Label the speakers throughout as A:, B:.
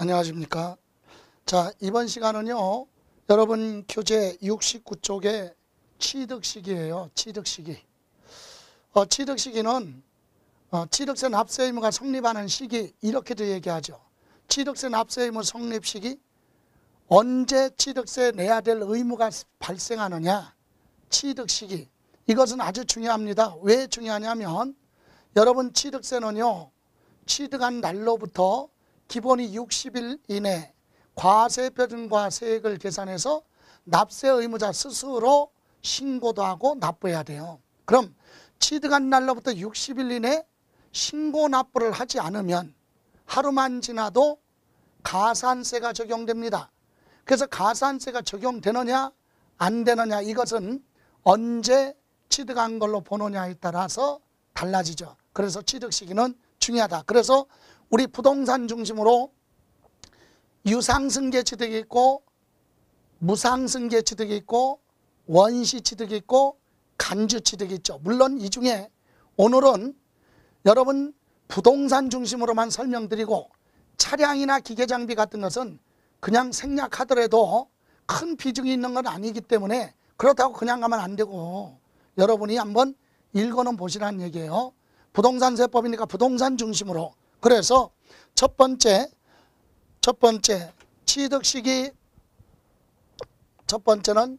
A: 안녕하십니까. 자, 이번 시간은요, 여러분 교재 69쪽의 취득시기예요. 취득시기. 취득시기는 취득세 납세 의무가 성립하는 시기, 이렇게도 얘기하죠. 취득세 납세 의무 성립 시기, 언제 취득세 내야 될 의무가 발생하느냐, 취득시기. 이것은 아주 중요합니다. 왜 중요하냐면, 여러분 취득세는요, 취득한 날로부터 기본이 60일 이내 과세표준과 세액을 계산해서 납세 의무자 스스로 신고도 하고 납부해야 돼요. 그럼 취득한 날로부터 60일 이내 신고 납부를 하지 않으면 하루만 지나도 가산세가 적용됩니다. 그래서 가산세가 적용되느냐 안 되느냐, 이것은 언제 취득한 걸로 보느냐에 따라서 달라지죠. 그래서 취득 시기는 중요하다. 그래서 우리 부동산 중심으로 유상승계 취득이 있고, 무상승계 취득이 있고, 원시 취득이 있고, 간주 취득이 있죠. 물론 이 중에 오늘은 여러분 부동산 중심으로만 설명드리고, 차량이나 기계장비 같은 것은 그냥 생략하더라도 큰 비중이 있는 건 아니기 때문에 그렇다고 그냥 가면 안 되고, 여러분이 한번 읽어는 보시라는 얘기예요. 부동산세법이니까 부동산 중심으로. 그래서 첫 번째 취득시기, 첫 번째는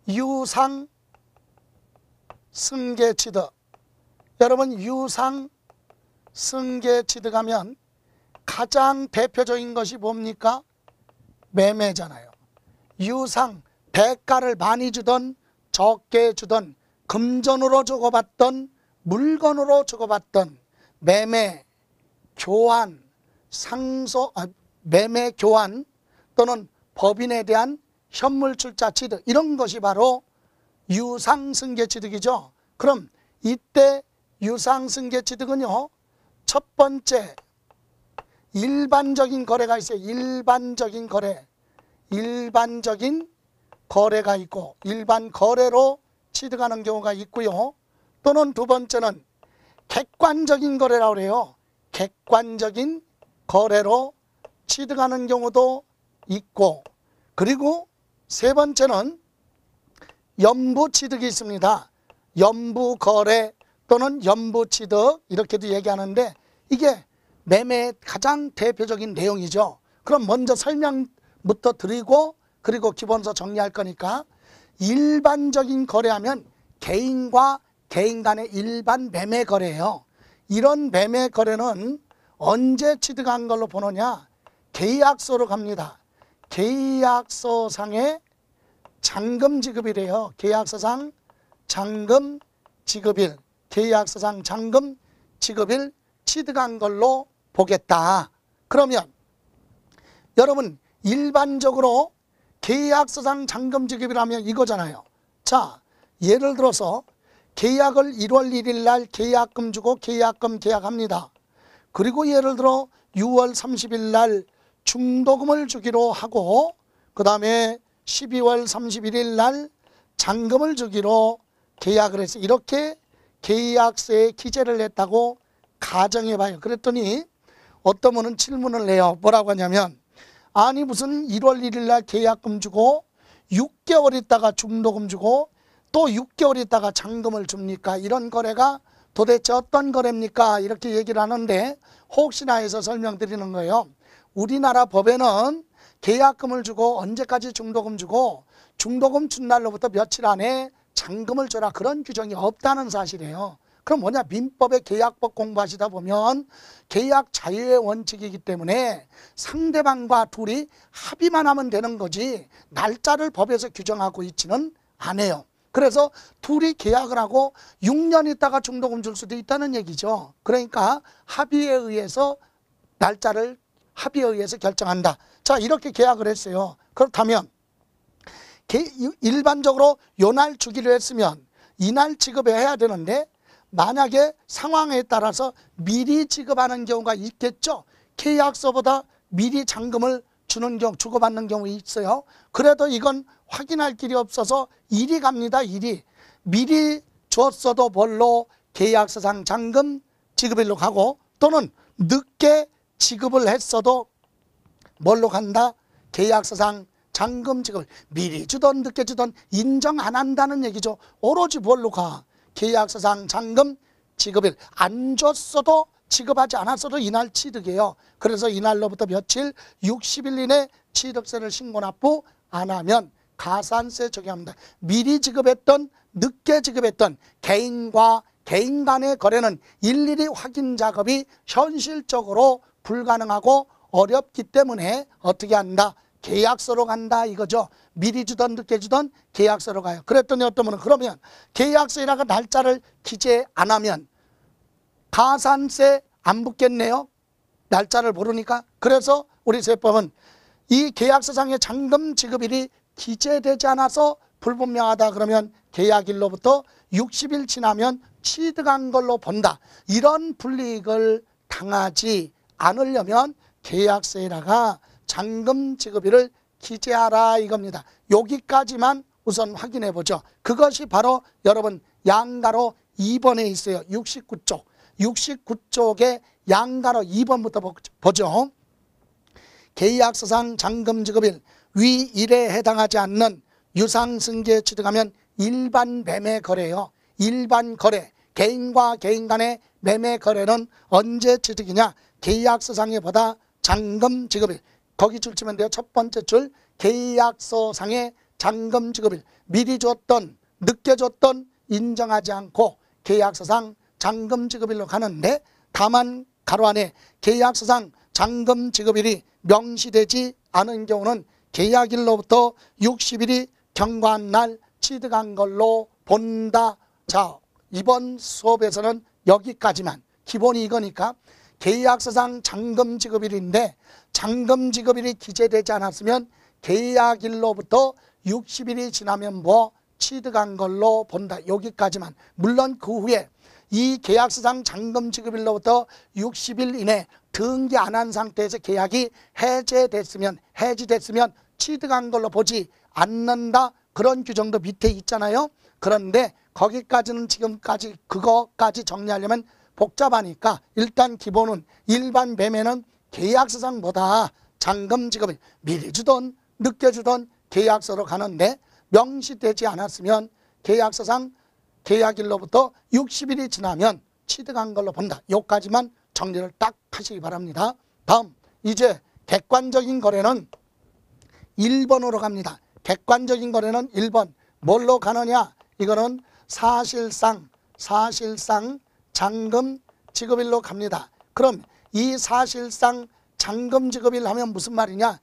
A: 유상승계 취득. 여러분 유상승계 취득하면 가장 대표적인 것이 뭡니까? 매매잖아요. 유상, 대가를 많이 주던 적게 주던, 금전으로 주고받던 물건으로 주고받던 매매, 교환, 매매 교환 또는 법인에 대한 현물 출자 취득, 이런 것이 바로 유상승계 취득이죠. 그럼 이때 유상승계 취득은요, 첫 번째 일반적인 거래가 있어요. 일반적인 거래가 있고, 일반 거래로 취득하는 경우가 있고요. 또는 두 번째는 객관적인 거래라고 그래요. 객관적인 거래로 취득하는 경우도 있고, 그리고 세 번째는 연부취득이 있습니다. 연부거래 또는 연부취득, 이렇게도 얘기하는데 이게 매매의 가장 대표적인 내용이죠. 그럼 먼저 설명부터 드리고 그리고 기본서 정리할 거니까, 일반적인 거래하면 개인과 개인 간의 일반 매매 거래예요. 이런 매매 거래는 언제 취득한 걸로 보느냐? 계약서로 갑니다. 계약서상의 잔금 지급이래요. 계약서상 잔금 지급일, 계약서상 잔금 지급일 취득한 걸로 보겠다. 그러면 여러분 일반적으로 계약서상 잔금 지급이라면 이거잖아요. 자, 예를 들어서 계약을 1월 1일 날 계약금 주고 계약금 계약합니다. 그리고 예를 들어 6월 30일 날 중도금을 주기로 하고, 그 다음에 12월 31일 날 잔금을 주기로 계약을 했어요. 이렇게 계약서에 기재를 했다고 가정해 봐요. 그랬더니 어떤 분은 질문을 해요. 뭐라고 하냐면, 아니 무슨 1월 1일 날 계약금 주고 6개월 있다가 중도금 주고 또 6개월 있다가 잔금을 줍니까? 이런 거래가 도대체 어떤 거래입니까? 이렇게 얘기를 하는데, 혹시나 해서 설명드리는 거예요. 우리나라 법에는 계약금을 주고 언제까지 중도금 주고 중도금 준 날로부터 며칠 안에 잔금을 줘라, 그런 규정이 없다는 사실이에요. 그럼 뭐냐? 민법의 계약법 공부하시다 보면 계약 자유의 원칙이기 때문에 상대방과 둘이 합의만 하면 되는 거지 날짜를 법에서 규정하고 있지는 않아요. 그래서 둘이 계약을 하고 6년 있다가 중도금 줄 수도 있다는 얘기죠. 그러니까 합의에 의해서 날짜를 합의에 의해서 결정한다. 자, 이렇게 계약을 했어요. 그렇다면 일반적으로 요날 주기로 했으면 이날 지급해야 되는데, 만약에 상황에 따라서 미리 지급하는 경우가 있겠죠. 계약서보다 미리 잔금을 주는 경우, 주고받는 경우 있어요. 그래도 이건 확인할 길이 없어서 일이 갑니다. 일이. 미리 줬어도 뭘로? 계약서상 잔금 지급일로 가고, 또는 늦게 지급을 했어도 뭘로 간다? 계약서상 잔금 지급을 미리 주던 늦게 주던 인정 안 한다는 얘기죠. 오로지 뭘로 가? 계약서상 잔금 지급일. 안 줬어도 지급하지 않았어도 이날 취득이에요. 그래서 이날로부터 며칠 60일 이내 취득세를 신고 납부 안 하면 가산세 적용합니다. 미리 지급했던 늦게 지급했던 개인과 개인 간의 거래는 일일이 확인 작업이 현실적으로 불가능하고 어렵기 때문에 어떻게 한다? 계약서로 간다 이거죠. 미리 주던 늦게 주던 계약서로 가요. 그랬더니 어떤 분은 그러면 계약서에다가 날짜를 기재 안 하면 가산세 안 붙겠네요. 날짜를 모르니까. 그래서 우리 세법은 이 계약서상의 잔금 지급일이 기재되지 않아서 불분명하다 그러면 계약일로부터 60일 지나면 취득한 걸로 본다. 이런 불이익을 당하지 않으려면 계약서에다가 잔금 지급일을 기재하라 이겁니다. 여기까지만 우선 확인해 보죠. 그것이 바로 여러분 양가로 2번에 있어요. 69쪽. 69쪽의 양가로 2번부터 보죠. 계약서상 잔금 지급일 위 일에 해당하지 않는 유상승계 취득하면 일반 매매 거래요. 일반 거래, 개인과 개인 간의 매매 거래는 언제 취득이냐? 계약서상에 보다 잔금 지급일. 거기 줄 치면 돼요. 첫 번째 줄 계약서상의 잔금 지급일. 미리 줬던 늦게 줬던 인정하지 않고 계약서상 잔금 지급일로 가는데 다만 가로 안에 계약서상 잔금 지급일이 명시되지 않은 경우는 계약일로부터 60일이 경과한 날 취득한 걸로 본다. 자, 이번 수업에서는 여기까지만. 기본이 이거니까 계약서상 잔금 지급일인데 잔금 지급일이 기재되지 않았으면 계약일로부터 60일이 지나면 뭐 취득한 걸로 본다. 여기까지만. 물론 그 후에 이 계약서상 잔금 지급일로부터 60일 이내 등기 안 한 상태에서 계약이 해지됐으면 취득한 걸로 보지 않는다. 그런 규정도 밑에 있잖아요. 그런데 거기까지는 지금까지 그거까지 정리하려면 복잡하니까 일단 기본은 일반 매매는 계약서상보다 잔금 지급을 미리 주던 늦게 주던 계약서로 가는데 명시되지 않았으면 계약서상 계약일로부터 60일이 지나면 취득한 걸로 본다. 여기까지만 정리를 딱 하시기 바랍니다. 다음 이제 객관적인 거래는 1번으로 갑니다. 객관적인 거래는 1번 뭘로 가느냐? 이거는 사실상 잔금 지급일로 갑니다. 그럼 이 사실상 잔금 지급일 하면 무슨 말이냐?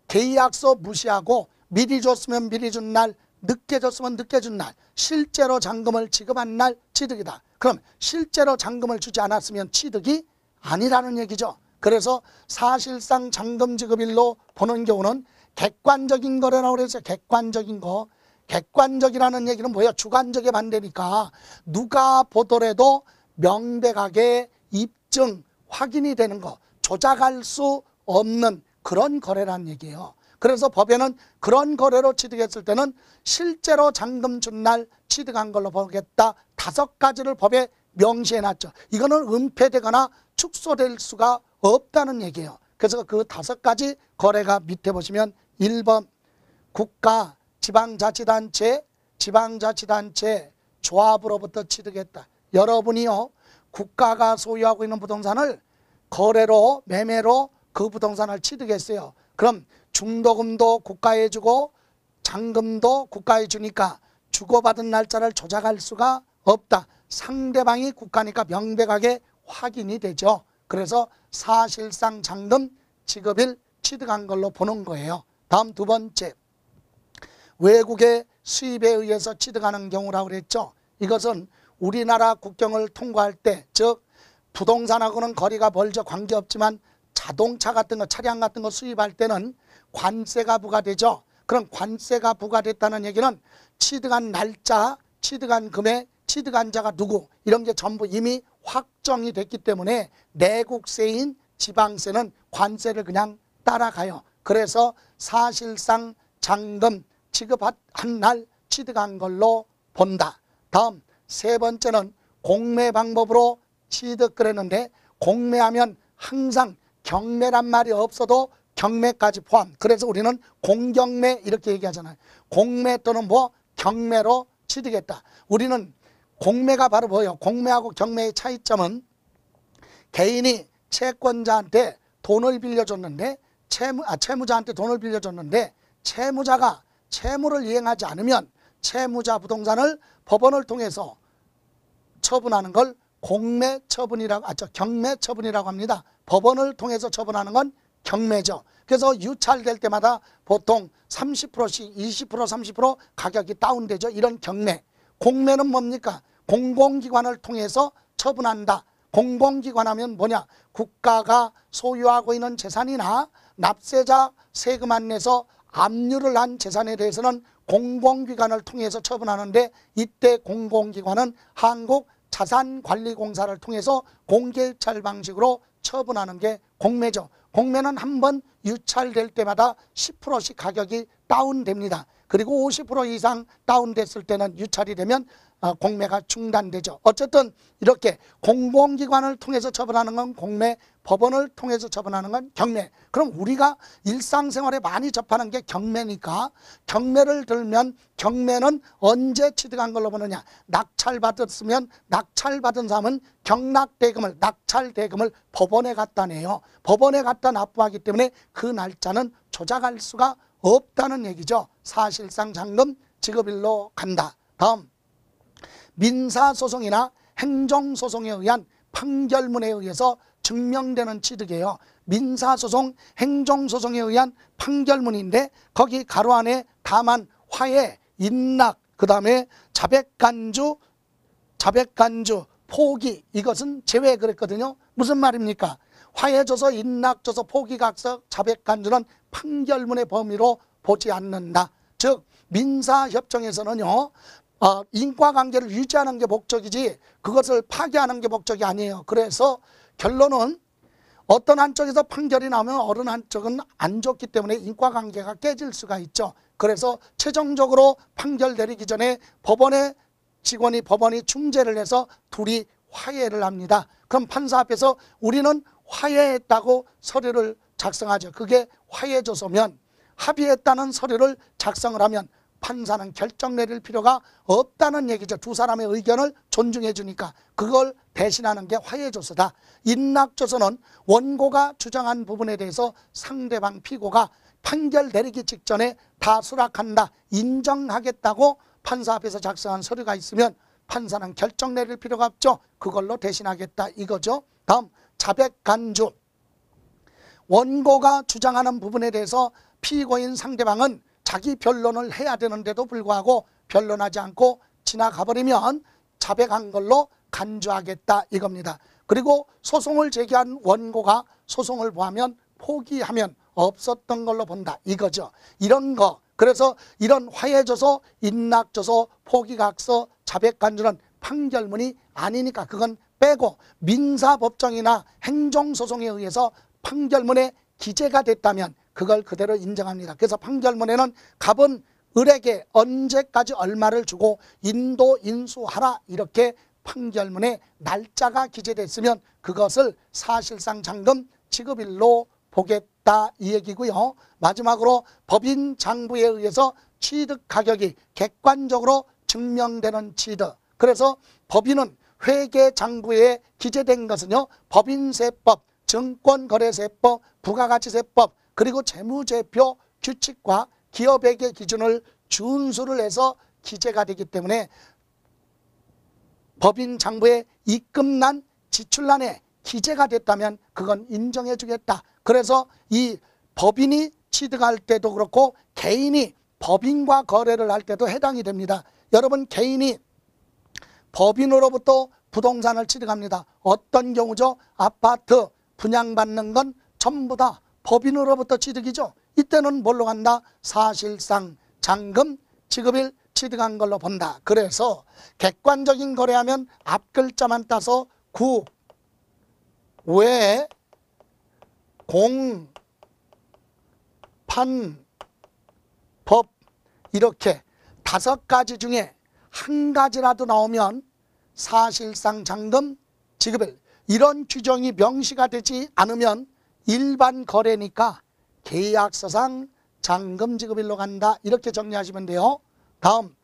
A: 계약서 무시하고 미리 줬으면 미리 준 날, 늦게 줬으면 늦게 준 날, 실제로 잔금을 지급한 날 취득이다. 그럼 실제로 잔금을 주지 않았으면 취득이 아니라는 얘기죠. 그래서 사실상 잔금 지급일로 보는 경우는 객관적인 거래라고 그래서 객관적인 거. 객관적이라는 얘기는 뭐예요? 주관적의 반대니까 누가 보더라도 명백하게 입증, 확인이 되는 거, 조작할 수 없는 그런 거래라는 얘기예요. 그래서 법에는 그런 거래로 취득했을 때는 실제로 잔금 준 날 취득한 걸로 보겠다. 5가지를 법에 명시해놨죠. 이거는 은폐되거나 축소될 수가 없다는 얘기예요. 그래서 그 5가지 거래가 밑에 보시면 1번 국가, 지방자치단체 조합으로부터 취득했다. 여러분이요 국가가 소유하고 있는 부동산을 거래로 매매로 그 부동산을 취득했어요. 그럼 중도금도 국가에 주고 잔금도 국가에 주니까 주고받은 날짜를 조작할 수가 없다. 상대방이 국가니까 명백하게 확인이 되죠. 그래서 사실상 잔금 지급일 취득한 걸로 보는 거예요. 다음 2번째 외국의 수입에 의해서 취득하는 경우라고 그랬죠. 이것은 우리나라 국경을 통과할 때, 즉 부동산하고는 거리가 멀죠. 관계없지만 자동차 같은 거, 차량 같은 거 수입할 때는 관세가 부과되죠. 그럼 관세가 부과됐다는 얘기는 취득한 날짜, 취득한 금액, 취득한 자가 누구 이런 게 전부 이미 확정이 됐기 때문에 내국세인 지방세는 관세를 그냥 따라가요. 그래서 사실상 잔금 지급한 날 취득한 걸로 본다. 다음 3번째는 공매 방법으로 취득 그랬는데 공매하면 항상 경매란 말이 없어도 경매까지 포함. 그래서 우리는 공경매 이렇게 얘기하잖아요. 공매 또는 뭐 경매로 취득했다. 우리는 공매가 바로 뭐예요? 공매하고 경매의 차이점은 개인이 채권자한테 돈을 빌려줬는데 채무자한테 돈을 빌려줬는데 채무자가 채무를 이행하지 않으면 채무자 부동산을 법원을 통해서 처분하는 걸 경매 처분이라고 합니다. 법원을 통해서 처분하는 건 경매죠. 그래서 유찰될 때마다 보통 30%씩 20% 30% 가격이 다운되죠. 이런 경매. 공매는 뭡니까? 공공기관을 통해서 처분한다. 공공기관 하면 뭐냐? 국가가 소유하고 있는 재산이나 납세자 세금 안 내서 압류를 한 재산에 대해서는 공공기관을 통해서 처분하는데, 이때 공공기관은 한국자산관리공사를 통해서 공개유찰 방식으로 처분하는 게 공매죠. 공매는 한번 유찰될 때마다 10%씩 가격이 다운됩니다. 그리고 50% 이상 다운됐을 때는 유찰이 되면 공매가 중단되죠. 어쨌든 이렇게 공공기관을 통해서 처분하는 건 공매, 법원을 통해서 처분하는 건 경매. 그럼 우리가 일상생활에 많이 접하는 게 경매니까 경매를 들면 경매는 언제 취득한 걸로 보느냐? 낙찰받았으면 낙찰받은 사람은 경락대금을, 낙찰대금을 법원에 갖다 내요. 법원에 갖다 납부하기 때문에 그 날짜는 조작할 수가 없다는 얘기죠. 사실상 잔금 지급일로 간다. 다음, 민사소송이나 행정소송에 의한 판결문에 의해서 증명되는 취득이에요. 민사소송, 행정소송에 의한 판결문인데 거기 가로 안에 다만 화해, 인락, 그 다음에 자백간주, 포기, 이것은 제외 그랬거든요. 무슨 말입니까? 화해조서, 인락조서, 포기각서, 자백간주는 판결문의 범위로 보지 않는다. 즉 민사협정에서는요, 인과관계를 유지하는 게 목적이지 그것을 파기하는 게 목적이 아니에요. 그래서 결론은 어떤 한쪽에서 판결이 나오면 어느 한쪽은 안 좋기 때문에 인과관계가 깨질 수가 있죠. 그래서 최종적으로 판결 내리기 전에 법원의 직원이, 법원이 중재를 해서 둘이 화해를 합니다. 그럼 판사 앞에서 우리는 화해했다고 서류를 작성하죠. 그게 화해조서면, 합의했다는 서류를 작성을 하면 판사는 결정 내릴 필요가 없다는 얘기죠. 두 사람의 의견을 존중해 주니까. 그걸 대신하는 게 화해조서다. 인락조서는 원고가 주장한 부분에 대해서 상대방 피고가 판결 내리기 직전에 다 수락한다, 인정하겠다고 판사 앞에서 작성한 서류가 있으면 판사는 결정 내릴 필요가 없죠. 그걸로 대신하겠다 이거죠. 다음, 자백간주. 원고가 주장하는 부분에 대해서 피고인 상대방은 자기 변론을 해야 되는데도 불구하고 변론하지 않고 지나가 버리면 자백한 걸로 간주하겠다 이겁니다. 그리고 소송을 제기한 원고가 소송을 보하면 포기하면 없었던 걸로 본다 이거죠. 이런 거, 그래서 이런 화해조서, 인락조서, 포기각서, 자백간주는 판결문이 아니니까 그건 빼고, 민사법정이나 행정소송에 의해서 판결문에 기재가 됐다면 그걸 그대로 인정합니다. 그래서 판결문에는 갑은 을에게 언제까지 얼마를 주고 인도 인수하라 이렇게 판결문에 날짜가 기재됐으면 그것을 사실상 잔금 지급일로 보겠다 이 얘기고요. 마지막으로 법인 장부에 의해서 취득 가격이 객관적으로 증명되는 취득. 그래서 법인은 회계 장부에 기재된 것은요, 법인세법, 증권거래세법, 부가가치세법, 그리고 재무제표 규칙과 기업회계 기준을 준수를 해서 기재가 되기 때문에 법인 장부에 입금란, 지출란에 기재가 됐다면 그건 인정해 주겠다. 그래서 이 법인이 취득할 때도 그렇고 개인이 법인과 거래를 할 때도 해당이 됩니다. 여러분, 개인이 법인으로부터 부동산을 취득합니다. 어떤 경우죠? 아파트 분양받는 건 전부 다 법인으로부터 취득이죠. 이때는 뭘로 간다? 사실상 잔금 지급일 취득한 걸로 본다. 그래서 객관적인 거래하면 앞글자만 따서 구, 외, 공, 판, 법 이렇게 5가지 중에 한 가지라도 나오면 사실상 잔금 지급일, 이런 규정이 명시가 되지 않으면 일반 거래니까 계약서상 잔금지급일로 간다. 이렇게 정리하시면 돼요. 다음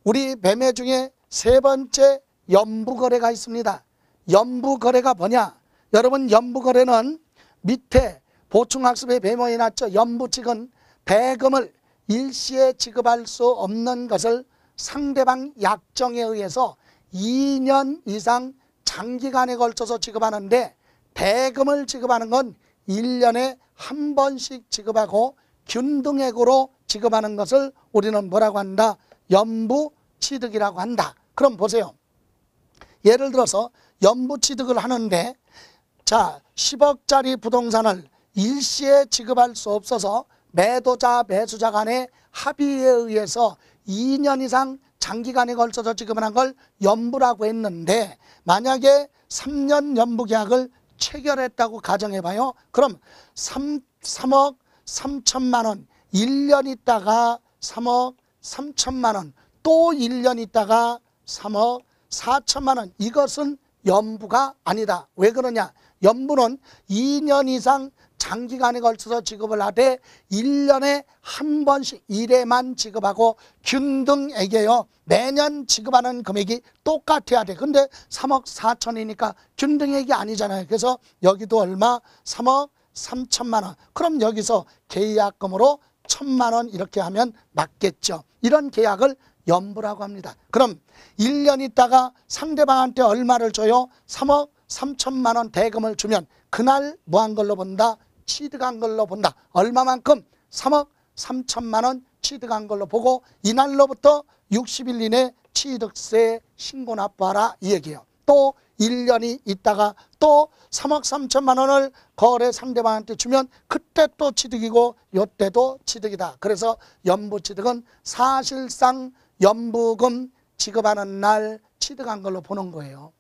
A: 우리 매매 중에 세 번째 연부거래가 있습니다. 연부거래가 뭐냐? 여러분 연부거래는 밑에 보충학습에 메모해 놨죠. 연부칙은 대금을 일시에 지급할 수 없는 것을 상대방 약정에 의해서 2년 이상 장기간에 걸쳐서 지급하는데 대금을 지급하는 건 1년에 한 번씩 지급하고 균등액으로 지급하는 것을 우리는 뭐라고 한다? 연부취득이라고 한다. 그럼 보세요. 예를 들어서 연부취득을 하는데 자 10억짜리 부동산을 일시에 지급할 수 없어서 매도자 매수자 간의 합의에 의해서 2년 이상 장기간에 걸쳐서 지급한 걸 연부라고 했는데 만약에 3년 연부계약을 체결했다고 가정해봐요. 그럼 3억 3천만 원 1년 있다가 3억 3천만 원 또 1년 있다가 3억 4천만 원 이것은 연부가 아니다. 왜 그러냐? 연부는 2년 이상 장기간에 걸쳐서 지급을 하되 1년에 한 번씩 1회만 지급하고 균등액이에요. 매년 지급하는 금액이 똑같아야 돼. 근데 3억 4천이니까 균등액이 아니잖아요. 그래서 여기도 얼마? 3억 3천만 원. 그럼 여기서 계약금으로 1,000만 원 이렇게 하면 맞겠죠. 이런 계약을 연부라고 합니다. 그럼 1년 있다가 상대방한테 얼마를 줘요? 3억 3천만 원 대금을 주면 그날 뭐 한 걸로 본다? 취득한 걸로 본다. 얼마만큼? 3억 3천만 원 취득한 걸로 보고 이날로부터 60일 이내 취득세 신고 납부하라 이 얘기예요. 또 1년이 있다가 또 3억 3천만 원을 거래 상대방한테 주면 그때 또 취득이고 요때도 취득이다. 그래서 연부취득은 사실상 연부금 지급하는 날 취득한 걸로 보는 거예요.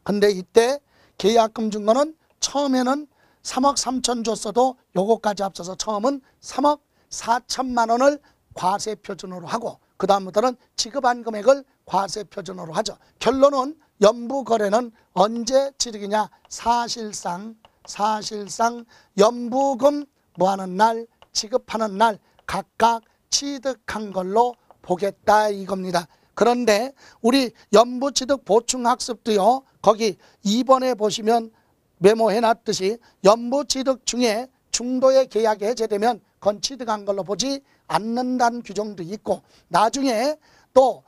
A: 근데 이때 계약금 준 거는 처음에는 3억 3천 줬어도 요거까지 합쳐서 처음은 3억 4천만 원을 과세 표준으로 하고 그 다음부터는 지급한 금액을 과세 표준으로 하죠. 결론은 연부거래는 언제 취득이냐? 사실상 연부금 뭐하는 날? 지급하는 날 각각 취득한 걸로 보겠다 이겁니다. 그런데 우리 연부취득 보충학습도요. 거기 2번에 보시면 메모해놨듯이 연부취득 중에 중도의 계약이 해제되면 그건 취득한 걸로 보지 않는다는 규정도 있고 나중에 또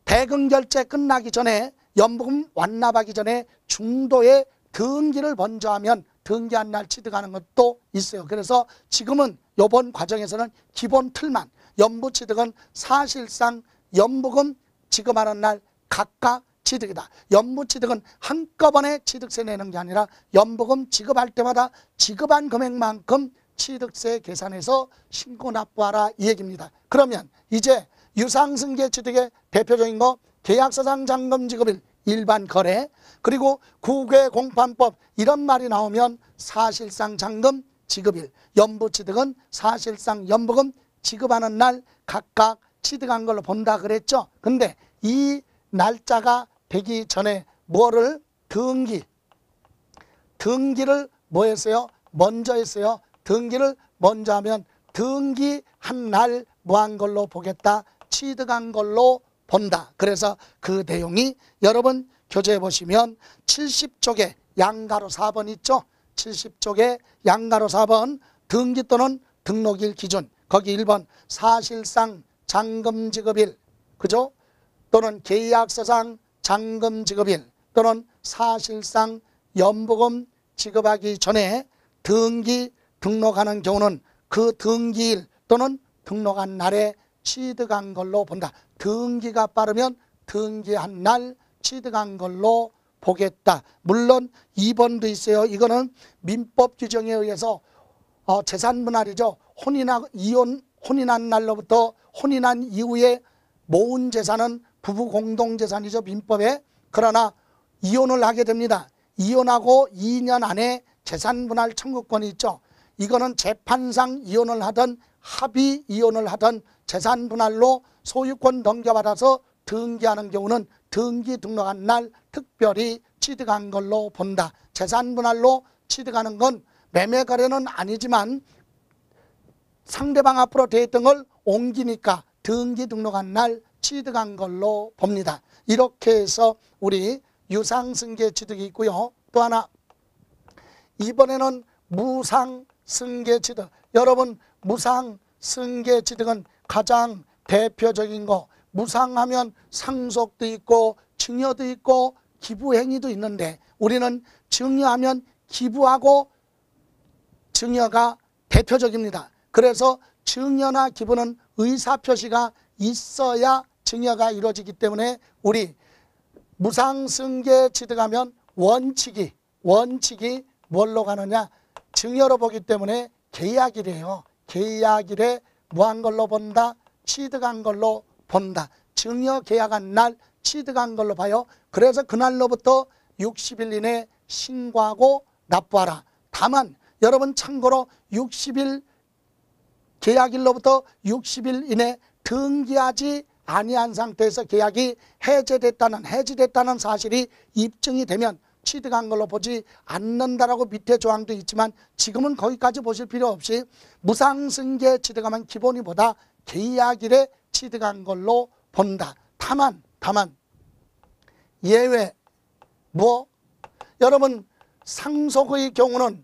A: 대금 결제 끝나기 전에 연부금 완납하기 전에 중도의 등기를 먼저 하면 등기한 날 취득하는 것도 있어요. 그래서 지금은 이번 과정에서는 기본 틀만 연부취득은 사실상 연부금 지급하는 날 각각 취득이다. 연부취득은 한꺼번에 취득세 내는 게 아니라 연부금 지급할 때마다 지급한 금액만큼 취득세 계산해서 신고 납부하라 이 얘기입니다. 그러면 이제 유상승계 취득의 대표적인 거 계약서상 잔금지급일 일반 거래 그리고 국외공판법 이런 말이 나오면 사실상 잔금 지급일 연부취득은 사실상 연부금 지급하는 날 각각 취득한 걸로 본다 그랬죠. 근데 이 날짜가 되기 전에 뭐를 등기를 뭐 했어요? 먼저 했어요. 등기를 먼저 하면 등기한 날 뭐 한 걸로 보겠다? 취득한 걸로 본다. 그래서 그 내용이 여러분 교재에 보시면 70쪽에 양가로 4번 있죠. 70쪽에 양가로 4번 등기 또는 등록일 기준 거기 1번 사실상 잔금지급일 그죠? 또는 계약서상 잔금지급일 또는 사실상 연부금 지급하기 전에 등록하는 경우는 그 등기일 또는 등록한 날에 취득한 걸로 본다. 등기가 빠르면 등기한 날 취득한 걸로 보겠다. 물론 2번도 있어요. 이거는 민법 규정에 의해서 재산분할이죠. 혼인한 날로부터 혼인한 이후에 모은 재산은 부부 공동재산이죠. 민법에. 그러나 이혼을 하게 됩니다. 이혼하고 2년 안에 재산분할 청구권이 있죠. 이거는 재판상 이혼을 하든 합의 이혼을 하든 재산분할로 소유권 넘겨받아서 등기하는 경우는 등기 등록한 날 특별히 취득한 걸로 본다. 재산분할로 취득하는 건 매매 거래는 아니지만 상대방 앞으로 돼 있던 걸 옮기니까 등기 등록한 날 취득한 걸로 봅니다. 이렇게 해서 우리 유상승계 취득이 있고요. 또 하나 이번에는 무상승계 취득. 여러분 무상승계 취득은 가장 대표적인 거, 무상하면 상속도 있고 증여도 있고 기부행위도 있는데 우리는 증여하면 기부하고 증여가 대표적입니다. 그래서 증여나 기부는 의사표시가 있어야 증여가 이루어지기 때문에 우리 무상승계 취득하면 원칙이 뭘로 가느냐? 증여로 보기 때문에 계약일이에요. 계약일에 뭐 한 걸로 본다? 취득한 걸로 본다. 증여 계약한 날 취득한 걸로 봐요. 그래서 그날로부터 60일 이내 신고하고 납부하라. 다만 여러분 참고로 60일 계약일로부터 60일 이내 등기하지 아니한 상태에서 계약이 해지됐다는 사실이 입증이 되면 취득한 걸로 보지 않는다라고 밑에 조항도 있지만 지금은 거기까지 보실 필요 없이 무상승계 취득하면 기본이보다 계약일에 취득한 걸로 본다. 다만 예외 여러분 상속의 경우는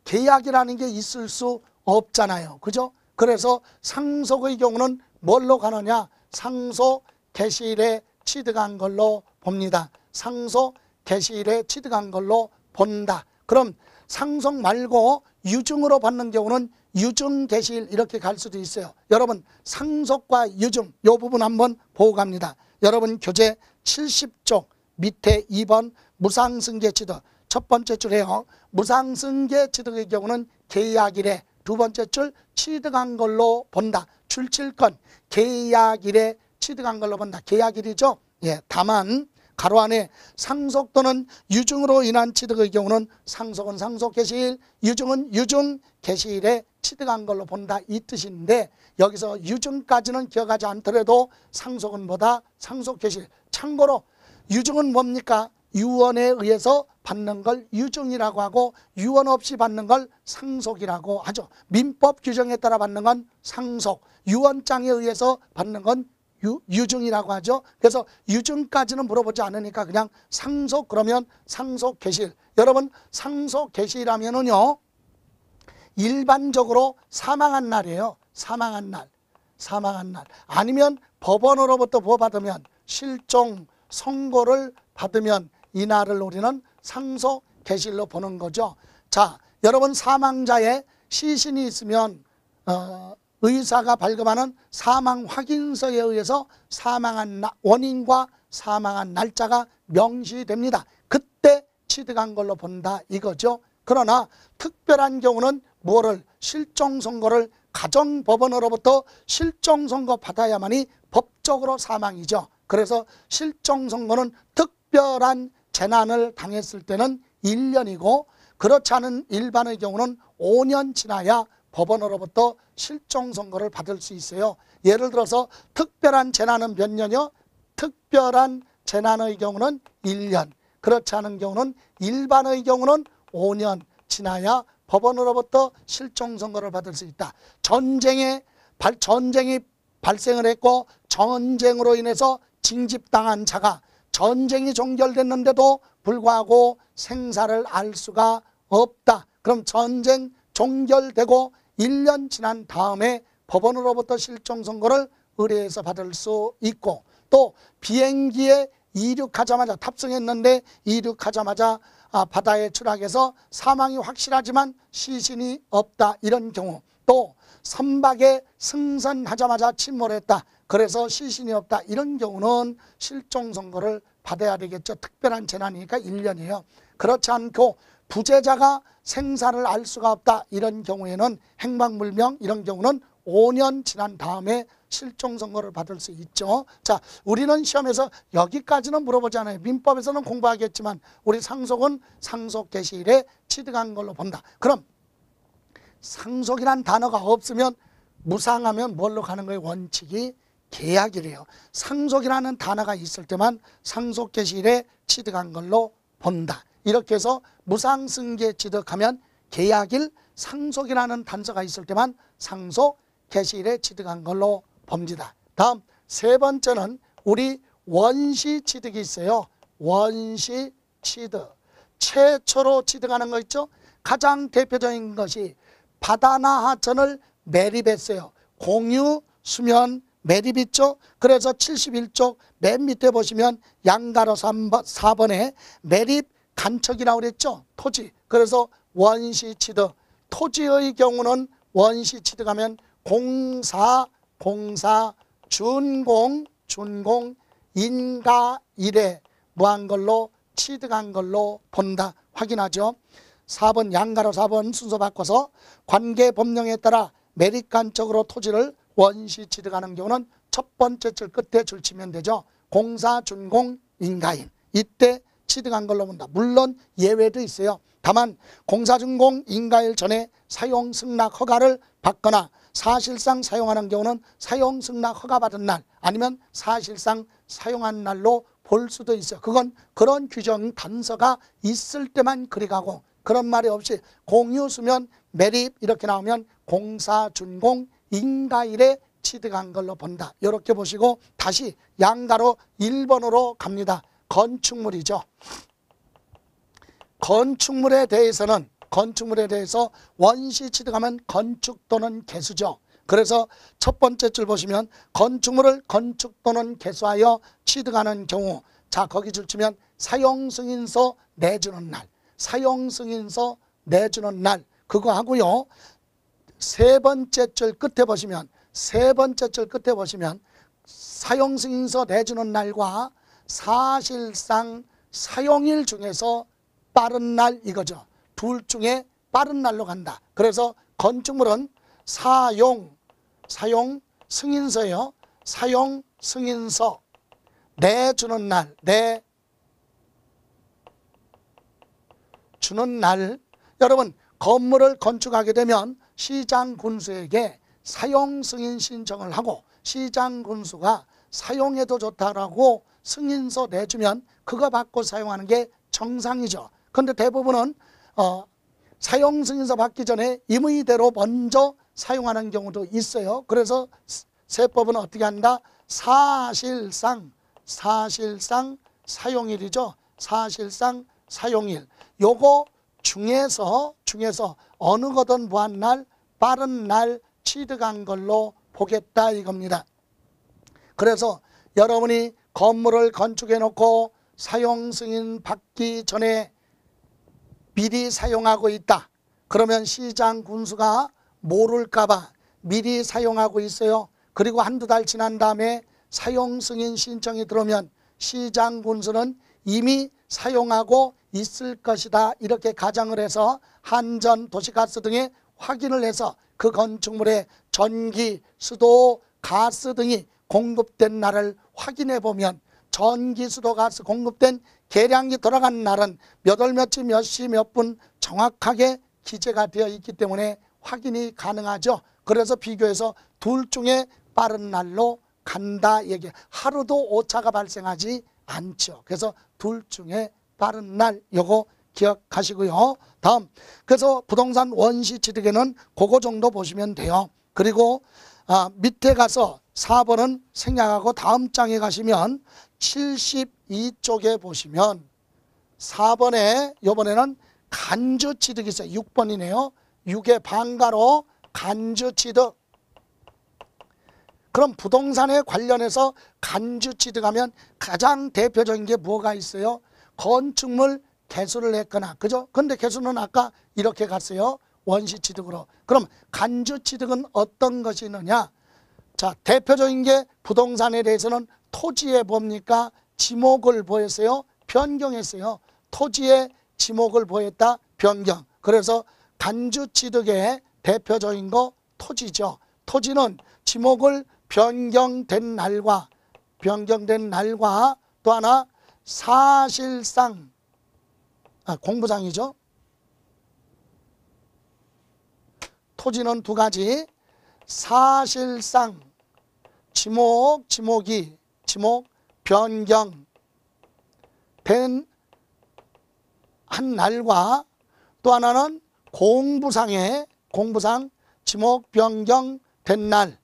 A: 계약이라는 게 있을 수 없잖아요. 그죠? 그래서 상속의 경우는 뭘로 가느냐? 상속 개시일에 취득한 걸로 봅니다. 상속 개시일에 취득한 걸로 본다. 그럼 상속 말고 유증으로 받는 경우는 유증 개시일 이렇게 갈 수도 있어요. 여러분 상속과 유증 이 부분 한번 보고 갑니다. 여러분 교재 70쪽 밑에 2번 무상승계 취득 첫 번째 줄에요. 무상승계 취득의 경우는 계약일에 두 번째 줄 취득한 걸로 본다. 출칠건 계약일에 취득한 걸로 본다. 계약일이죠. 예, 다만 가로 안에 상속 또는 유증으로 인한 취득의 경우는 상속은 상속 개시일, 유증은 유증 개시일에 취득한 걸로 본다 이 뜻인데 여기서 유증까지는 기억하지 않더라도 상속은 뭐다? 상속 개시일. 참고로 유증은 뭡니까? 유언에 의해서 받는 걸 유증이라고 하고 유언 없이 받는 걸 상속이라고 하죠. 민법 규정에 따라 받는 건 상속, 유언장에 의해서 받는 건 유증이라고 하죠. 그래서 유증까지는 물어보지 않으니까 그냥 상속 그러면 상속 개시일. 여러분 상속 개시일하면은요 일반적으로 사망한 날이에요. 사망한 날. 아니면 법원으로부터 보호받으면 실종 선고를 받으면 이 날을 우리는 상속 개시일로 보는 거죠. 자, 여러분 사망자의 시신이 있으면 의사가 발급하는 사망 확인서에 의해서 사망한 원인과 사망한 날짜가 명시됩니다. 그때 취득한 걸로 본다 이거죠. 그러나 특별한 경우는 뭐를 실종 선고를 가정법원으로부터 실종 선고 받아야만이 법적으로 사망이죠. 그래서 실종 선고는 특별한 재난을 당했을 때는 1년이고 그렇지 않은 일반의 경우는 5년 지나야 법원으로부터 실종 선고를 받을 수 있어요. 예를 들어서 특별한 재난은 몇 년이요? 특별한 재난의 경우는 1년. 그렇지 않은 경우는 일반의 경우는 5년 지나야 법원으로부터 실종 선고를 받을 수 있다. 전쟁이 발생을 했고 전쟁으로 인해서 징집당한 자가 전쟁이 종결됐는데도 불구하고 생사를 알 수가 없다. 그럼 전쟁 종결되고 1년 지난 다음에 법원으로부터 실종 선고를 의뢰해서 받을 수 있고 또 비행기에 이륙하자마자 탑승했는데 이륙하자마자 바다에 추락해서 사망이 확실하지만 시신이 없다 이런 경우 또 선박에 승선하자마자 침몰했다 그래서 시신이 없다 이런 경우는 실종 선고를 받아야 되겠죠. 특별한 재난이니까 1년이에요. 그렇지 않고 부재자가 생사를 알 수가 없다 이런 경우에는 행방불명 이런 경우는 5년 지난 다음에 실종 선고를 받을 수 있죠. 자, 우리는 시험에서 여기까지는 물어보지 않아요. 민법에서는 공부하겠지만 우리 상속은 상속 개시일에 취득한 걸로 본다. 그럼 상속이란 단어가 없으면 무상하면 뭘로 가는 거예요? 원칙이 계약이래요. 상속이라는 단어가 있을 때만 상속 개시일에 취득한 걸로 본다. 이렇게 해서 무상승계 취득하면 계약일 상속이라는 단서가 있을 때만 상속 개시일에 취득한 걸로 봅니다. 다음 세 번째는 우리 원시 취득이 있어요. 원시 취득. 최초로 취득하는 거 있죠. 가장 대표적인 것이 바다나 하천을 매립했어요. 공유, 수면, 매립 있죠. 그래서 71쪽 맨 밑에 보시면 양가로 4번에 매립 간척이라고 그랬죠. 토지. 그래서 원시 취득. 토지의 경우는 원시 취득하면 공사, 준공, 인가, 일에 뭐한 걸로 취득한 걸로 본다. 확인하죠. 4번 양가로 4번 순서 바꿔서 관계 법령에 따라 매립간척으로 토지를 원시 취득하는 경우는 첫 번째 줄 끝에 줄 치면 되죠. 공사, 준공, 인가인. 이때 취득한 걸로 본다. 물론 예외도 있어요. 다만 공사, 준공, 인가일 전에 사용 승낙 허가를 받거나 사실상 사용하는 경우는 사용 승낙 허가 받은 날 아니면 사실상 사용한 날로 볼 수도 있어요. 그건 그런 규정 단서가 있을 때만 그리 가고 그런 말이 없이 공유, 수면, 매립 이렇게 나오면 공사, 준공, 인가일에 취득한 걸로 본다. 이렇게 보시고 다시 양가로 1번으로 갑니다. 건축물이죠. 건축물에 대해서 원시 취득하면 건축 또는 개수죠. 그래서 첫 번째 줄 보시면 건축물을 건축 또는 개수하여 취득하는 경우, 자 거기 줄 치면 사용승인서 내주는 날, 사용승인서 내주는 날 그거 하고요. 세 번째 줄 끝에 보시면 사용승인서 내주는 날과 사실상 사용일 중에서 빠른 날 이거죠. 둘 중에 빠른 날로 간다. 그래서 건축물은 사용 승인서예요. 사용 승인서 내주는 날, 내주는 날. 여러분 건물을 건축하게 되면 시장 군수에게 사용 승인 신청을 하고 시장 군수가 사용해도 좋다라고 승인서 내주면 그거 받고 사용하는 게 정상이죠. 그런데 대부분은 사용 승인서 받기 전에 임의대로 먼저 사용하는 경우도 있어요. 그래서 세법은 어떻게 한다? 사실상 사용일이죠. 사실상 사용일. 요거 중에서 어느 거든 무한 날, 빠른 날 취득한 걸로 보겠다 이겁니다. 그래서 여러분이 건물을 건축해 놓고 사용 승인 받기 전에 미리 사용하고 있다. 그러면 시장 군수가 모를까봐 미리 사용하고 있어요. 그리고 한두 달 지난 다음에 사용 승인 신청이 들어오면 시장 군수는 이미 사용하고 있을 것이다. 이렇게 가정을 해서 한전, 도시가스 등에 확인을 해서 그 건축물에 전기, 수도, 가스 등이 공급된 날을 확인해 보면 전기, 수도, 가스 공급된 계량기 돌아간 날은 몇 월 며칠 몇 시 몇 분 정확하게 기재가 되어 있기 때문에 확인이 가능하죠. 그래서 비교해서 둘 중에 빠른 날로 간다 얘기. 하루도 오차가 발생하지 않죠. 그래서 둘 중에 빠른 날 요거 기억하시고요. 다음 그래서 부동산 원시 취득에는 그거 정도 보시면 돼요. 그리고 밑에 가서 4번은 생략하고 다음 장에 가시면 72쪽에 보시면 4번에 이번에는 간주취득이 있어요. 6번이네요. 6의 반가로 간주취득. 그럼 부동산에 관련해서 간주취득하면 가장 대표적인 게 뭐가 있어요? 건축물 개수를 했거나, 그죠? 근데 개수는 아까 이렇게 갔어요. 원시취득으로. 그럼 간주취득은 어떤 것이 있느냐? 자, 대표적인 게 부동산에 대해서는 토지에 뭡니까? 지목을 보였어요. 변경했어요. 토지에 지목을 보였다. 변경. 그래서 간주취득의 대표적인 거 토지죠. 토지는 지목을 변경된 날과 또 하나 사실상 공부장이죠. 토지는 두 가지. 사실상 지목 변경된 날과 또 하나는 공부상 지목 변경된 날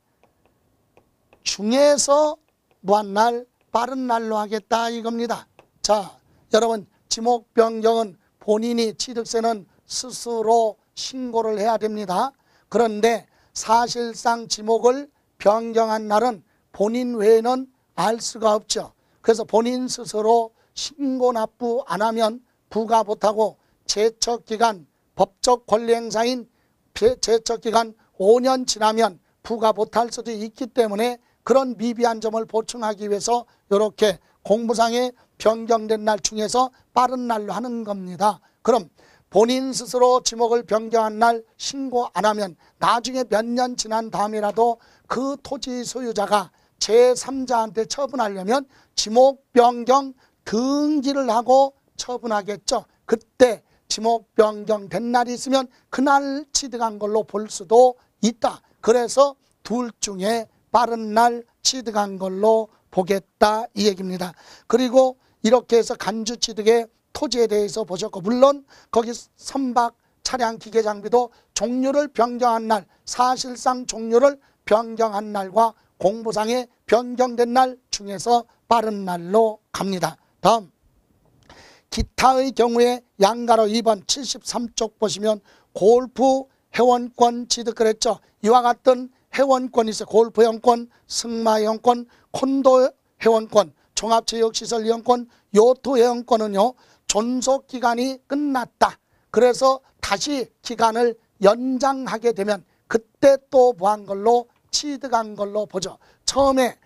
A: 중에서 무한 날 빠른 날로 하겠다 이겁니다. 자, 여러분 지목 변경은 본인이 취득세는 스스로 신고를 해야 됩니다. 그런데 사실상 지목을 변경한 날은 본인 외에는 알 수가 없죠. 그래서 본인 스스로 신고 납부 안 하면 부과 못하고 제척기간, 법적 권리행사인 제척기간 5년 지나면 부과 못할 수도 있기 때문에 그런 미비한 점을 보충하기 위해서 이렇게 공부상에 변경된 날 중에서 빠른 날로 하는 겁니다. 그럼 본인 스스로 지목을 변경한 날 신고 안 하면 나중에 몇 년 지난 다음이라도 그 토지 소유자가 제3자한테 처분하려면 지목 변경 등기를 하고 처분하겠죠. 그때 지목 변경된 날이 있으면 그날 취득한 걸로 볼 수도 있다. 그래서 둘 중에 빠른 날 취득한 걸로 보겠다 이 얘기입니다. 그리고 이렇게 해서 간주 취득의 토지에 대해서 보셨고, 물론 거기 선박 차량 기계 장비도 종류를 변경한 날, 사실상 종류를 변경한 날과 공부상에 변경된 날 중에서 빠른 날로 갑니다. 다음 기타의 경우에 양가로 2번 73쪽 보시면 골프 회원권 취득 그랬죠. 이와 같은 회원권이 있어요. 골프 회원권, 승마 회원권, 콘도 회원권, 종합체육시설 회원권, 요트 회원권은요 존속기간이 끝났다. 그래서 다시 기간을 연장하게 되면 그때 또 뭐한 걸로 취득한 걸로 보죠. 처음에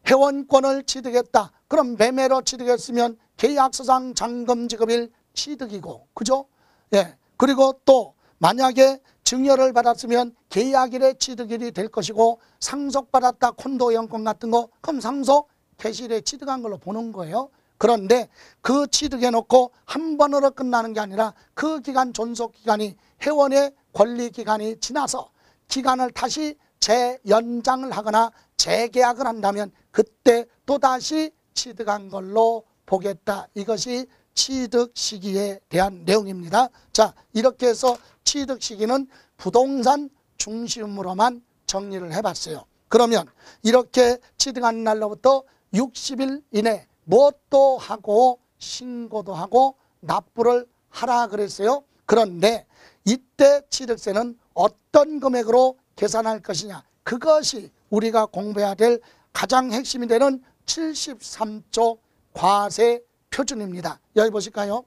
A: 회원권을 취득했다. 그럼 매매로 취득했으면 계약서상 잔금지급일 취득이고, 그죠? 예. 그리고 또 만약에 증여를 받았으면 계약일에 취득일이 될 것이고, 상속받았다 콘도 회원권 같은 거 그럼 상속 개시일에 취득한 걸로 보는 거예요. 그런데 그 취득해놓고 한 번으로 끝나는 게 아니라 그 기간 존속기간이 회원의 권리기간이 지나서 기간을 다시 재연장을 하거나 재계약을 한다면 그때 또다시 취득한 걸로 보겠다. 이것이 취득 시기에 대한 내용입니다. 자, 이렇게 해서 취득 시기는 부동산 중심으로만 정리를 해봤어요. 그러면 이렇게 취득한 날로부터 60일 이내 무엇도 하고 신고도 하고 납부를 하라 그랬어요. 그런데 이때 취득세는 어떤 금액으로 계산할 것이냐, 그것이 우리가 공부해야 될 가장 핵심이 되는 73조 과세 표준입니다. 여기 보실까요?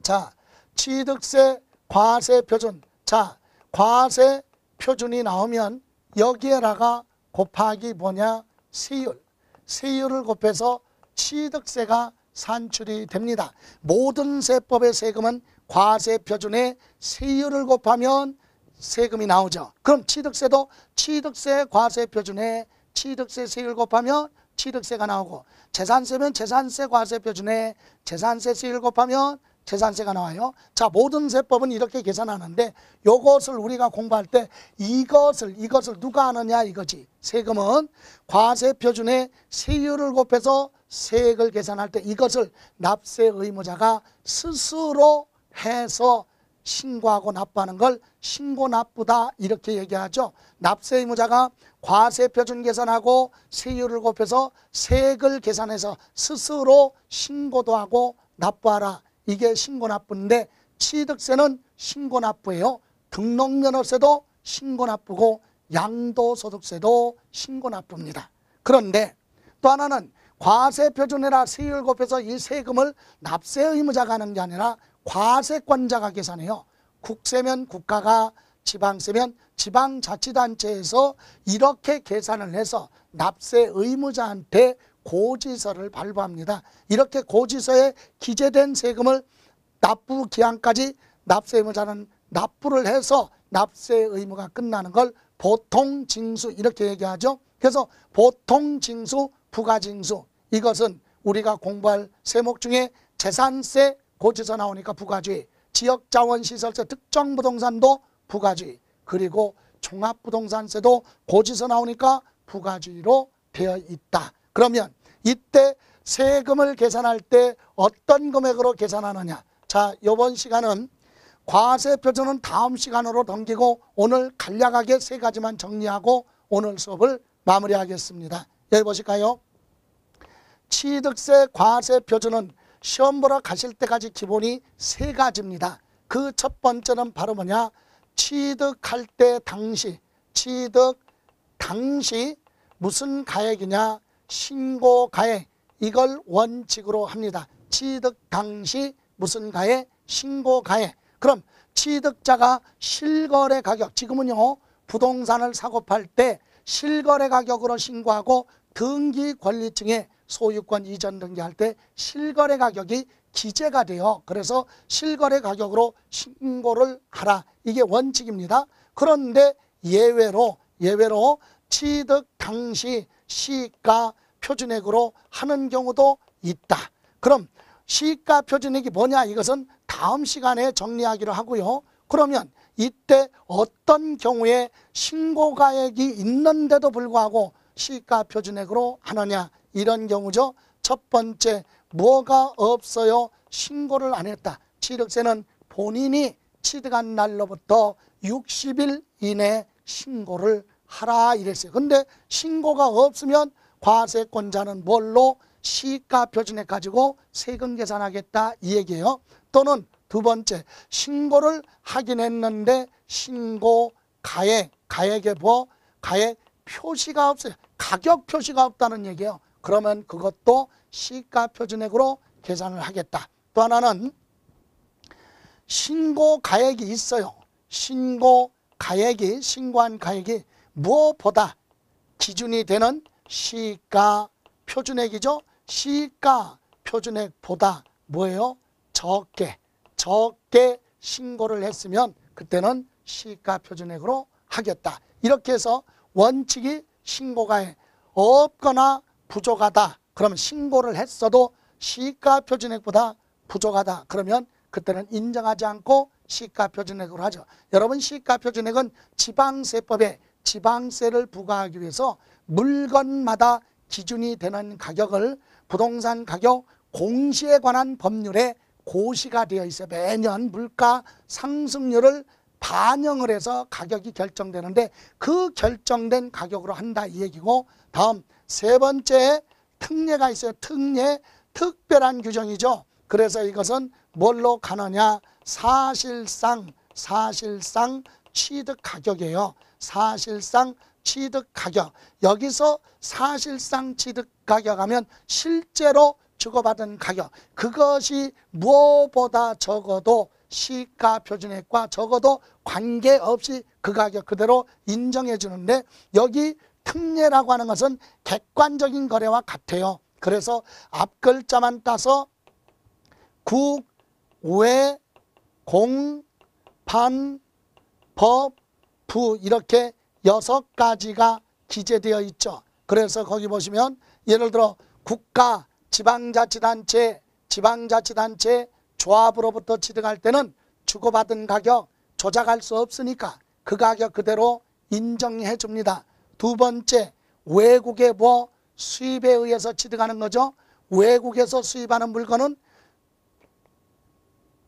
A: 자, 취득세 과세 표준. 자, 과세 표준이 나오면 여기에다가 곱하기 뭐냐? 세율. 세율을 곱해서 취득세가 산출이 됩니다. 모든 세법의 세금은 과세 표준에 세율을 곱하면 세금이 나오죠. 그럼 취득세도 취득세 과세 표준에 취득세 세율 곱하면 취득세가 나오고, 재산세면 재산세 과세 표준에 재산세 세율 곱하면 재산세가 나와요. 자, 모든 세법은 이렇게 계산하는데 이것을 우리가 공부할 때 이것을 누가 하느냐 이거지. 세금은 과세 표준에 세율을 곱해서 세액을 계산할 때 이것을 납세 의무자가 스스로 해서 신고하고 납부하는 걸 신고 납부다 이렇게 얘기하죠. 납세 의무자가 과세 표준 계산하고 세율을 곱해서 세액을 계산해서 스스로 신고도 하고 납부하라. 이게 신고 납부인데 취득세는 신고 납부예요. 등록면허세도 신고 납부고 양도소득세도 신고 납부입니다. 그런데 또 하나는 과세 표준에라 세율 곱해서 이 세금을 납세 의무자가 하는 게 아니라 과세권자가 계산해요. 국세면 국가가, 지방세면 지방자치단체에서 이렇게 계산을 해서 납세 의무자한테 고지서를 발부합니다. 이렇게 고지서에 기재된 세금을 납부 기한까지 납세 의무자는 납부를 해서 납세 의무가 끝나는 걸 보통징수 이렇게 얘기하죠. 그래서 보통징수, 부가징수, 이것은 우리가 공부할 세목 중에 재산세 고지서 나오니까 부가주의, 지역자원시설세 특정부동산도 부가주의, 그리고 종합부동산세도 고지서 나오니까 부가주의로 되어 있다. 그러면 이때 세금을 계산할 때 어떤 금액으로 계산하느냐. 자, 이번 시간은 과세표준은 다음 시간으로 넘기고 오늘 간략하게 세 가지만 정리하고 오늘 수업을 마무리하겠습니다. 여기 보실까요? 취득세 과세표준은 시험 보러 가실 때까지 기본이 세 가지입니다. 그 첫 번째는 바로 뭐냐? 취득할 때 당시, 취득 당시 무슨 가액이냐? 신고가액. 이걸 원칙으로 합니다. 취득 당시 무슨 가액? 신고가액. 그럼 취득자가 실거래 가격, 지금은요 부동산을 사고 팔 때 실거래 가격으로 신고하고 등기 권리증에 소유권 이전 등기할 때 실거래 가격이 기재가 돼요. 그래서 실거래 가격으로 신고를 하라. 이게 원칙입니다. 그런데 예외로 취득 당시 시가 표준액으로 하는 경우도 있다. 그럼 시가 표준액이 뭐냐? 이것은 다음 시간에 정리하기로 하고요. 그러면 이때 어떤 경우에 신고가액이 있는데도 불구하고 시가 표준액으로 하느냐? 이런 경우죠. 첫 번째, 뭐가 없어요? 신고를 안 했다. 취득세는 본인이 취득한 날로부터 60일 이내 신고를 하라 이랬어요. 근데 신고가 없으면 과세권자는 뭘로? 시가 표준액 가지고 세금 계산하겠다 이 얘기예요. 또는 두 번째, 신고를 하긴 했는데 신고 가액에 가액 표시가 없어요. 가격 표시가 없다는 얘기예요. 그러면 그것도 시가 표준액으로 계산을 하겠다. 또 하나는 신고 가액이 있어요. 신고한 가액이 무엇보다 기준이 되는 시가 표준액이죠. 시가 표준액보다 뭐예요? 적게 신고를 했으면 그때는 시가 표준액으로 하겠다. 이렇게 해서 원칙이 신고가액 없거나 부족하다. 그러면 신고를 했어도 시가 표준액보다 부족하다. 그러면 그때는 인정하지 않고 시가 표준액으로 하죠. 여러분, 시가 표준액은 지방세법에 지방세를 부과하기 위해서 물건마다 기준이 되는 가격을 부동산 가격 공시에 관한 법률에 고시가 되어 있어요. 매년 물가 상승률을 반영을 해서 가격이 결정되는데 그 결정된 가격으로 한다 이 얘기고, 다음 세 번째 특례가 있어요. 특례, 특별한 규정이죠. 그래서 이것은 뭘로 가느냐? 사실상 취득 가격이에요. 사실상 취득 가격. 여기서 사실상 취득 가격 하면 실제로 주고받은 가격. 그것이 무엇보다 적어도 시가 표준액과 적어도 관계없이 그 가격 그대로 인정해 주는데, 여기 특례라고 하는 것은 객관적인 거래와 같아요. 그래서 앞글자만 따서 국, 외, 공, 판, 법, 부 이렇게 6가지가 기재되어 있죠. 그래서 거기 보시면 예를 들어 국가, 지방자치단체, 조합으로부터 취득할 때는 주고받은 가격 조작할 수 없으니까 그 가격 그대로 인정해 줍니다. 두 번째, 외국의 수입에 의해서 취득하는 거죠. 외국에서 수입하는 물건은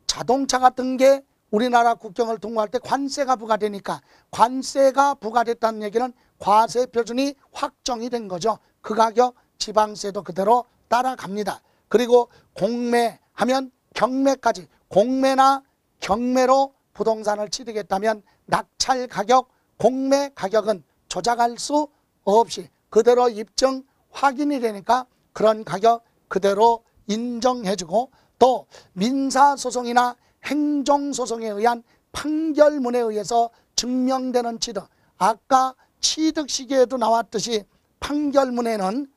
A: 자동차 같은 게 우리나라 국경을 통과할 때 관세가 부과되니까, 관세가 부과됐다는 얘기는 과세 표준이 확정이 된 거죠. 그 가격 지방세도 그대로 따라갑니다. 그리고 공매하면 경매까지, 공매나 경매로 부동산을 취득했다면 낙찰 가격, 공매 가격은 조작할 수 없이 그대로 입증 확인이 되니까 그런 가격 그대로 인정해주고, 또 민사소송이나 행정소송에 의한 판결문에 의해서 증명되는 취득, 아까 취득 시기에도 나왔듯이 판결문에는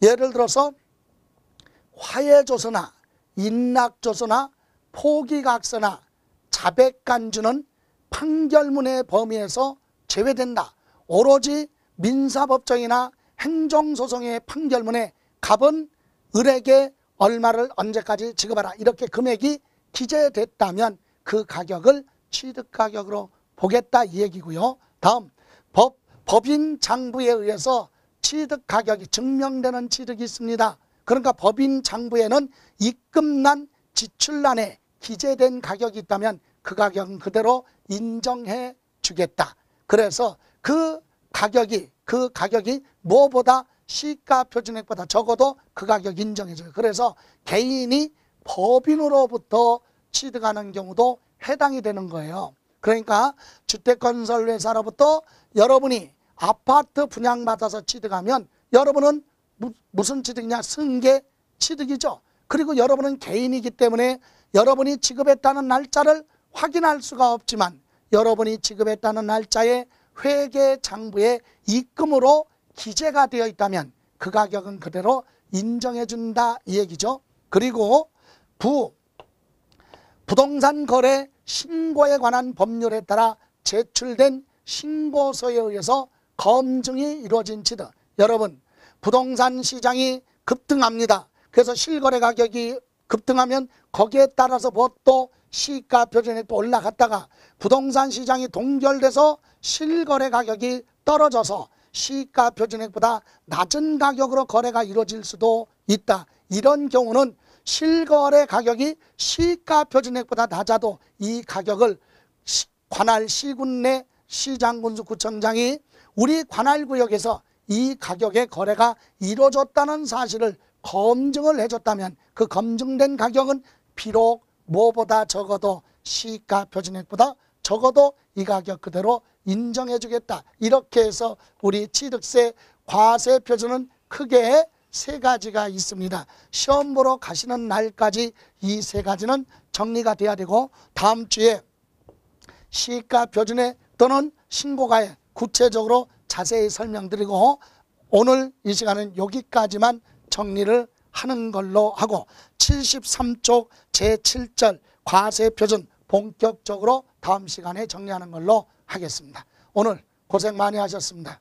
A: 예를 들어서 화해조서나 인락조서나 포기각서나 자백간주는 판결문의 범위에서 제외된다. 오로지 민사법정이나 행정소송의 판결문에 갑은 을에게 얼마를 언제까지 지급하라 이렇게 금액이 기재됐다면 그 가격을 취득가격으로 보겠다 이 얘기고요. 다음 법인 장부에 의해서 취득가격이 증명되는 취득이 있습니다. 그러니까 법인 장부에는 입금란, 지출란에 기재된 가격이 있다면 그 가격은 그대로 인정해 주겠다. 그래서 그 가격이 무엇보다 시가 표준액보다 적어도 그 가격 인정해 줘요. 그래서 개인이 법인으로부터 취득하는 경우도 해당이 되는 거예요. 그러니까 주택건설회사로부터 여러분이 아파트 분양받아서 취득하면 여러분은 무슨 취득이냐? 승계 취득이죠. 그리고 여러분은 개인이기 때문에 여러분이 지급했다는 날짜를 확인할 수가 없지만 여러분이 지급했다는 날짜에 회계장부에 입금으로 기재가 되어 있다면 그 가격은 그대로 인정해 준다 이 얘기죠. 그리고 부동산 거래 신고에 관한 법률에 따라 제출된 신고서에 의해서 검증이 이루어진 취득. 여러분, 부동산 시장이 급등합니다. 그래서 실거래 가격이 급등하면 거기에 따라서 뭣도 시가 표준액도 올라갔다가 부동산 시장이 동결돼서 실거래 가격이 떨어져서 시가 표준액보다 낮은 가격으로 거래가 이루어질 수도 있다. 이런 경우는 실거래 가격이 시가 표준액보다 낮아도 이 가격을 관할 시군 내 시장군수구청장이 우리 관할구역에서 이 가격의 거래가 이루어졌다는 사실을 검증을 해줬다면 그 검증된 가격은 비록 뭐보다 적어도 시가 표준액보다 적어도 이 가격 그대로 인정해 주겠다. 이렇게 해서 우리 취득세 과세 표준은 크게 세 가지가 있습니다. 시험 보러 가시는 날까지 이 세 가지는 정리가 돼야 되고 다음 주에 시가 표준액 또는 신고가액 구체적으로 자세히 설명드리고 오늘 이 시간은 여기까지만 정리를 하는 걸로 하고 73쪽 제7절 과세표준 본격적으로 다음 시간에 정리하는 걸로 하겠습니다. 오늘 고생 많이 하셨습니다.